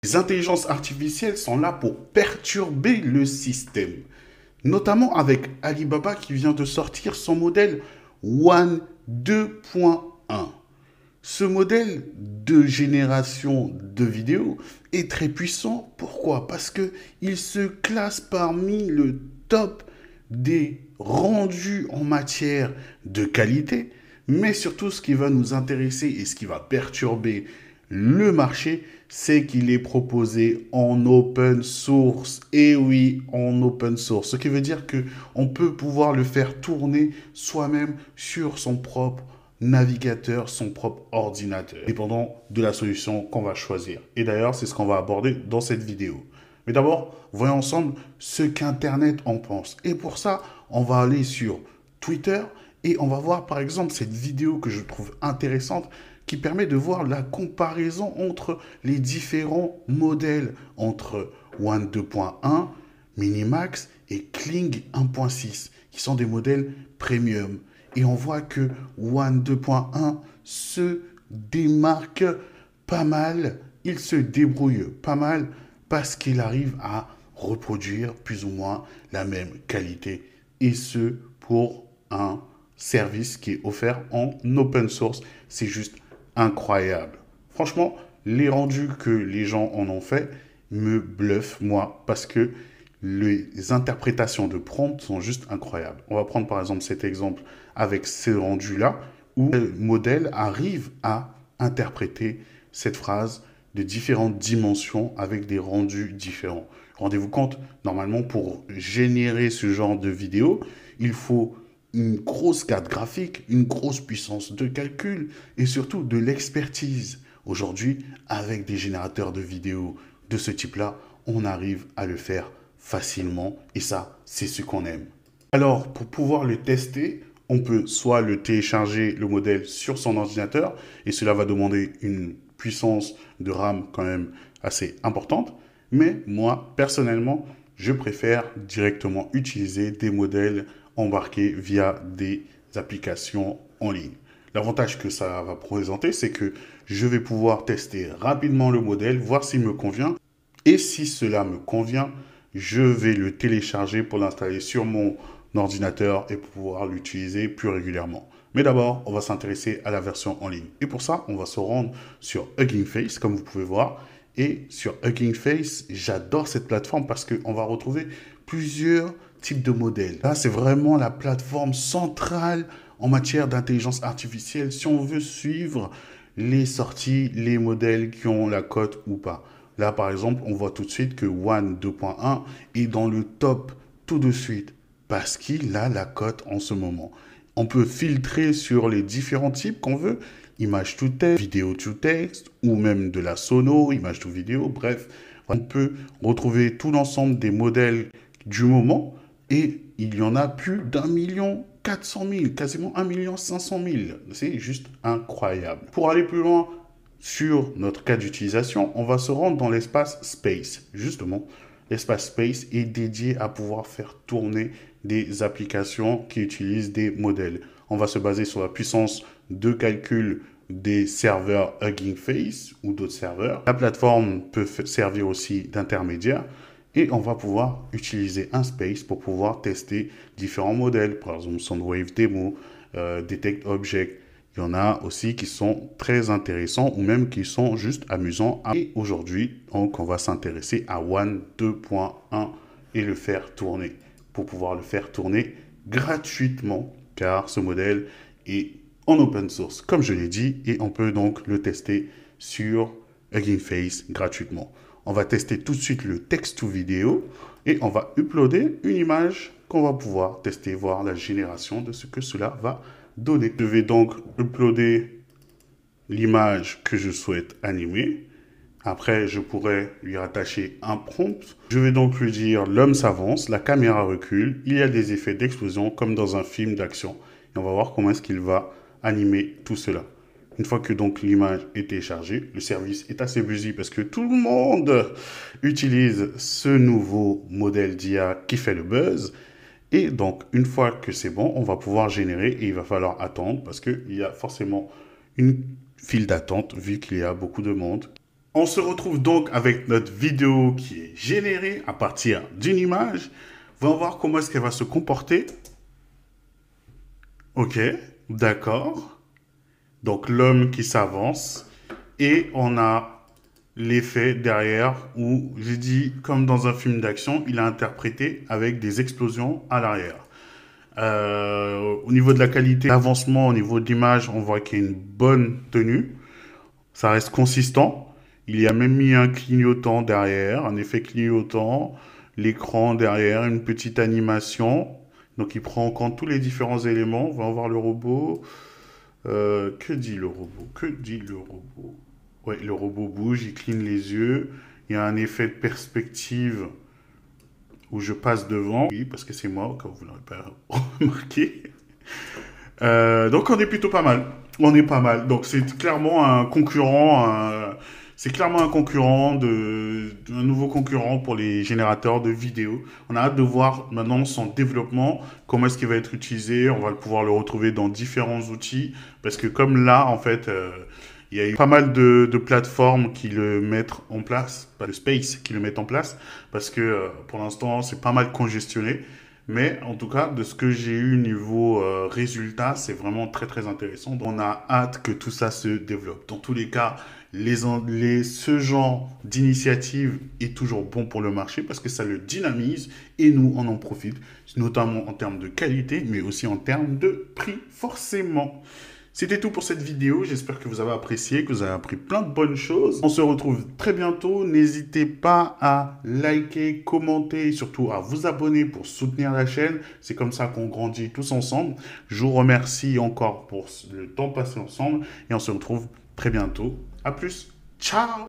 Les intelligences artificielles sont là pour perturber le système, notamment avec Alibaba qui vient de sortir son modèle One 2.1. Ce modèle de génération de vidéos est très puissant. Pourquoi? Parce qu'il se classe parmi le top des rendus en matière de qualité, mais surtout ce qui va nous intéresser et ce qui va perturber le marché, c'est qu'il est proposé en open source. Et oui, en open source. Ce qui veut dire qu'on peut pouvoir le faire tourner soi-même sur son propre navigateur, son propre ordinateur, dépendant de la solution qu'on va choisir. Et d'ailleurs, c'est ce qu'on va aborder dans cette vidéo. Mais d'abord, voyons ensemble ce qu'Internet en pense. Et pour ça, on va aller sur Twitter et on va voir par exemple cette vidéo que je trouve intéressante qui permet de voir la comparaison entre les différents modèles entre One 2.1, Minimax et Kling 1.6 qui sont des modèles premium. Et on voit que One 2.1 se démarque pas mal, il se débrouille pas mal parce qu'il arrive à reproduire plus ou moins la même qualité. Et ce, pour un service qui est offert en open source. C'est juste incroyable. Franchement, les rendus que les gens en ont fait me bluffent, moi, parce que les interprétations de prompt sont juste incroyables. On va prendre par exemple cet exemple avec ce rendu-là, où le modèle arrive à interpréter cette phrase de différentes dimensions avec des rendus différents. Rendez-vous compte, normalement, pour générer ce genre de vidéo, il faut une grosse carte graphique, une grosse puissance de calcul et surtout de l'expertise. Aujourd'hui, avec des générateurs de vidéos de ce type-là, on arrive à le faire facilement et ça, c'est ce qu'on aime. Alors, pour pouvoir le tester, on peut soit le télécharger, le modèle, sur son ordinateur et cela va demander une puissance de RAM quand même assez importante. Mais moi, personnellement, je préfère directement utiliser des modèles embarqués via des applications en ligne. L'avantage que ça va présenter, c'est que je vais pouvoir tester rapidement le modèle, voir s'il me convient. Et si cela me convient, je vais le télécharger pour l'installer sur mon ordinateur et pouvoir l'utiliser plus régulièrement. Mais d'abord, on va s'intéresser à la version en ligne. Et pour ça, on va se rendre sur Hugging Face, comme vous pouvez voir. Et sur Hugging Face, j'adore cette plateforme parce qu'on va retrouver plusieurs types de modèles. Là, c'est vraiment la plateforme centrale en matière d'intelligence artificielle si on veut suivre les sorties, les modèles qui ont la cote ou pas. Là, par exemple, on voit tout de suite que One 2.1 est dans le top tout de suite parce qu'il a la cote en ce moment. On peut filtrer sur les différents types qu'on veut, image to texte, vidéo to texte, ou même de la sono, image to vidéo, bref. On peut retrouver tout l'ensemble des modèles du moment et il y en a plus d'1 400 000, quasiment 1 500 000. C'est juste incroyable. Pour aller plus loin sur notre cas d'utilisation, on va se rendre dans l'espace Space. Justement, l'espace Space est dédié à pouvoir faire tourner des applications qui utilisent des modèles. On va se baser sur la puissance de calcul des serveurs Hugging Face ou d'autres serveurs. La plateforme peut servir aussi d'intermédiaire et on va pouvoir utiliser un Space pour pouvoir tester différents modèles, par exemple Soundwave Demo, Detect Object. Il y en a aussi qui sont très intéressants ou même qui sont juste amusants. Et aujourd'hui, donc, on va s'intéresser à One 2.1 et le faire tourner pour pouvoir le faire tourner gratuitement car ce modèle est en open source, comme je l'ai dit, et on peut donc le tester sur Hugging Face gratuitement. On va tester tout de suite le text to vidéo et on va uploader une image qu'on va pouvoir tester, voir la génération de ce que cela va donner. Je vais donc uploader l'image que je souhaite animer. Après, je pourrais lui rattacher un prompt. Je vais donc lui dire l'homme s'avance, la caméra recule, il y a des effets d'explosion comme dans un film d'action. Et on va voir comment est-ce qu'il va animer tout cela. Une fois que donc l'image est téléchargée, le service est assez busy parce que tout le monde utilise ce nouveau modèle d'IA qui fait le buzz. Et donc, une fois que c'est bon, on va pouvoir générer et il va falloir attendre parce qu'il y a forcément une file d'attente vu qu'il y a beaucoup de monde. On se retrouve donc avec notre vidéo qui est générée à partir d'une image. On va voir comment est-ce qu'elle va se comporter. Ok, d'accord. Donc l'homme qui s'avance. Et on a l'effet derrière où, j'ai dit, comme dans un film d'action, il a interprété avec des explosions à l'arrière. Au niveau de la qualité d'avancement, au niveau de l'image, on voit qu'il y a une bonne tenue. Ça reste consistant. Il y a même mis un clignotant derrière, un effet clignotant, l'écran derrière, une petite animation. Donc il prend en compte tous les différents éléments. On va voir le robot. Que dit le robot? Que dit le robot? Ouais, le robot bouge, il cligne les yeux. Il y a un effet de perspective où je passe devant. Oui, parce que c'est moi, comme vous l'aurez pas remarqué. Donc on est plutôt pas mal. On est pas mal. Donc c'est clairement un concurrent. C'est clairement un concurrent un nouveau concurrent pour les générateurs de vidéos. On a hâte de voir maintenant son développement, comment est-ce qu'il va être utilisé. On va pouvoir le retrouver dans différents outils. Parce que comme là, en fait, il y a eu pas mal de plateformes qui le mettent en place, pas de Space qui le mettent en place, parce que pour l'instant, c'est pas mal congestionné. Mais en tout cas, de ce que j'ai eu niveau résultat, c'est vraiment très très intéressant. Donc, on a hâte que tout ça se développe. Dans tous les cas, ce genre d'initiative est toujours bon pour le marché parce que ça le dynamise et nous, on en profite, notamment en termes de qualité, mais aussi en termes de prix, forcément. C'était tout pour cette vidéo. J'espère que vous avez apprécié, que vous avez appris plein de bonnes choses. On se retrouve très bientôt. N'hésitez pas à liker, commenter et surtout à vous abonner pour soutenir la chaîne. C'est comme ça qu'on grandit tous ensemble. Je vous remercie encore pour le temps passé ensemble et on se retrouve très bientôt. À plus. Ciao!